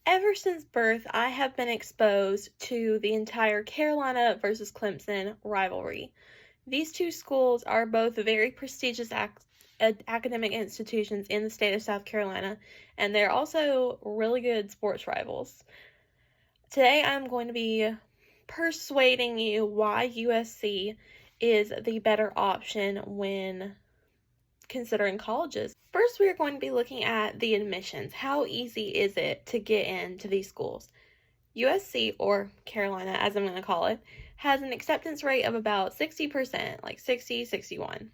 Ever since birth, I have been exposed to the entire Carolina versus Clemson rivalry. These two schools are both very prestigious academic institutions in the state of South Carolina, and they're also really good sports rivals. Today, I'm going to be persuading you why USC is the better option when considering colleges. First, we are going to be looking at the admissions. How easy is it to get into these schools? USC, or Carolina as I'm going to call it, has an acceptance rate of about 60%, like 60, 61.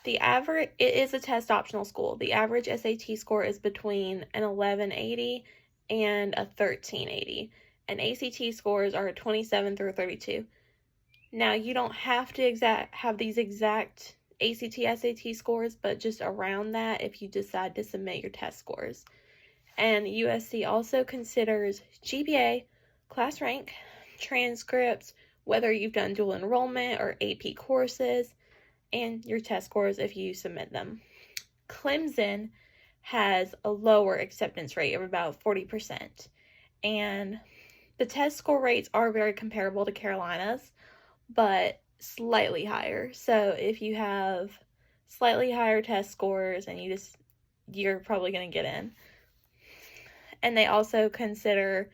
It is a test optional school. The average SAT score is between an 1180 and a 1380. And ACT scores are 27 through 32. Now, you don't have to have these exact ACT, SAT scores, but just around that if you decide to submit your test scores. And USC also considers GPA, class rank, transcripts, whether you've done dual enrollment or AP courses, and your test scores if you submit them. Clemson has a lower acceptance rate of about 40%, and the test score rates are very comparable to Carolina's, but slightly higher. So if you have slightly higher test scores and you're probably going to get in. And they also consider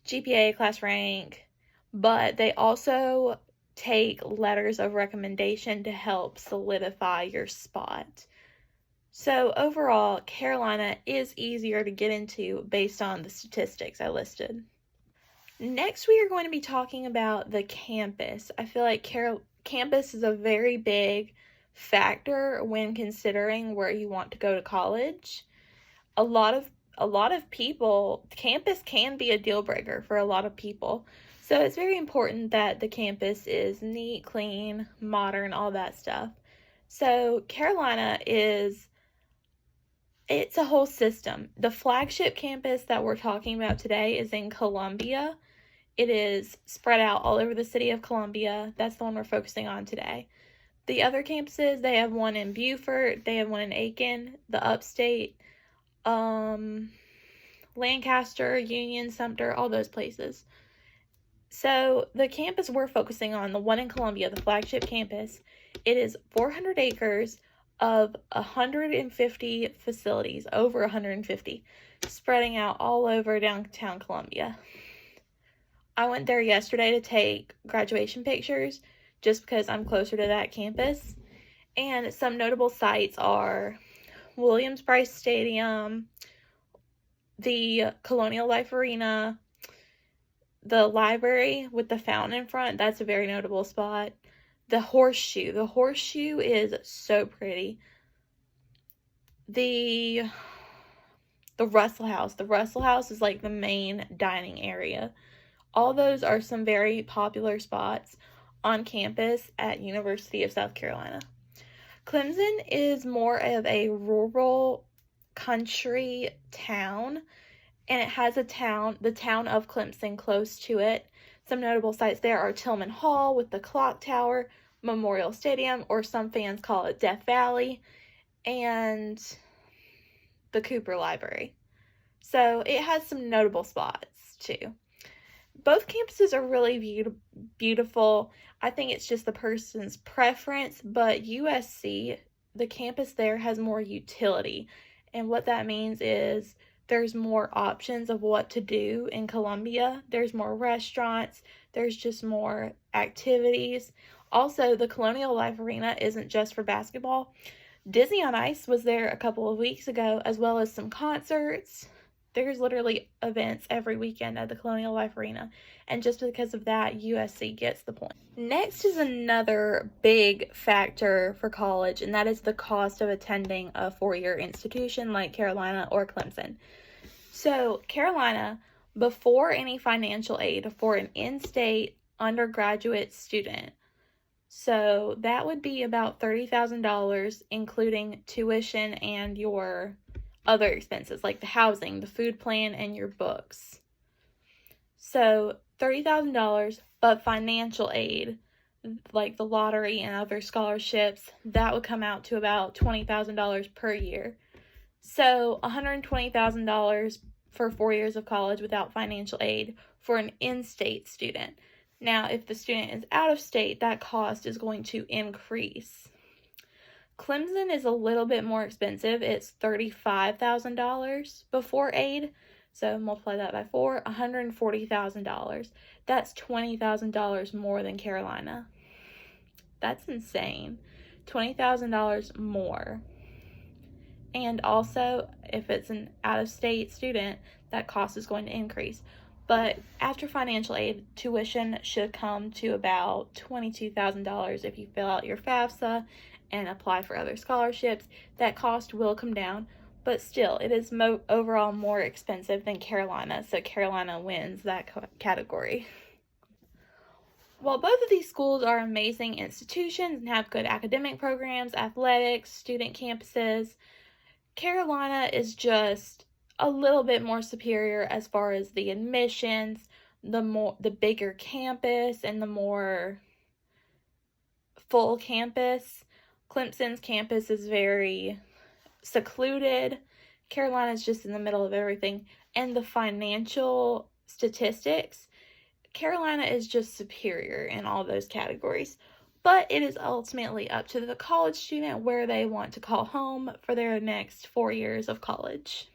GPA, class rank, but they also take letters of recommendation to help solidify your spot. So overall, Carolina is easier to get into based on the statistics I listed. Next, we are going to be talking about the campus. I feel like campus is a very big factor when considering where you want to go to college. A lot of people, campus can be a deal breaker for a lot of people. So it's very important that the campus is neat, clean, modern, all that stuff. So Carolina it's a whole system. The flagship campus that we're talking about today is in Columbia. It is spread out all over the city of Columbia. That's the one we're focusing on today. The other campuses, they have one in Beaufort, they have one in Aiken, the upstate, Lancaster, Union, Sumter, all those places. So the campus we're focusing on, the one in Columbia, the flagship campus, it is 400 acres of 150 facilities, over 150, spreading out all over downtown Columbia. I went there yesterday to take graduation pictures just because I'm closer to that campus. And some notable sites are Williams-Brice Stadium, the Colonial Life Arena, the library with the fountain in front. That's a very notable spot. The horseshoe. The horseshoe is so pretty. The Russell House. The Russell House is like the main dining area. All those are some very popular spots on campus at University of South Carolina. Clemson is more of a rural country town, and it has the town of Clemson close to it. Some notable sites there are Tillman Hall with the clock tower, Memorial Stadium, or some fans call it Death Valley, and the Cooper Library. So it has some notable spots too. Both campuses are really beautiful. I think it's just the person's preference, but USC, the campus there has more utility. And what that means is there's more options of what to do in Columbia. There's more restaurants. There's just more activities. Also, the Colonial Life Arena isn't just for basketball. Disney on Ice was there a couple of weeks ago, as well as some concerts. There's literally events every weekend at the Colonial Life Arena, and just because of that, USC gets the point. Next is another big factor for college, and that is the cost of attending a four-year institution like Carolina or Clemson. So Carolina, before any financial aid for an in-state undergraduate student, so that would be about $30,000, including tuition and your other expenses like the housing, the food plan, and your books. So $30,000, but financial aid, like the lottery and other scholarships, that would come out to about $20,000 per year. So $120,000 for 4 years of college without financial aid for an in-state student. Now, if the student is out of state, that cost is going to increase. Clemson is a little bit more expensive. It's $35,000 before aid. So multiply that by 4, $140,000. That's $20,000 more than Carolina. That's insane. $20,000 more. And also, if it's an out-of-state student, that cost is going to increase. But after financial aid, tuition should come to about $22,000 if you fill out your FAFSA and apply for other scholarships. That cost will come down, but still, it is overall more expensive than Carolina, so Carolina wins that category. While both of these schools are amazing institutions and have good academic programs, athletics, student campuses, Carolina is just a little bit more superior as far as the admissions, the bigger campus, and the more full campus. Clemson's campus is very secluded. Carolina's just in the middle of everything. And the financial statistics, Carolina is just superior in all those categories. But it is ultimately up to the college student where they want to call home for their next 4 years of college.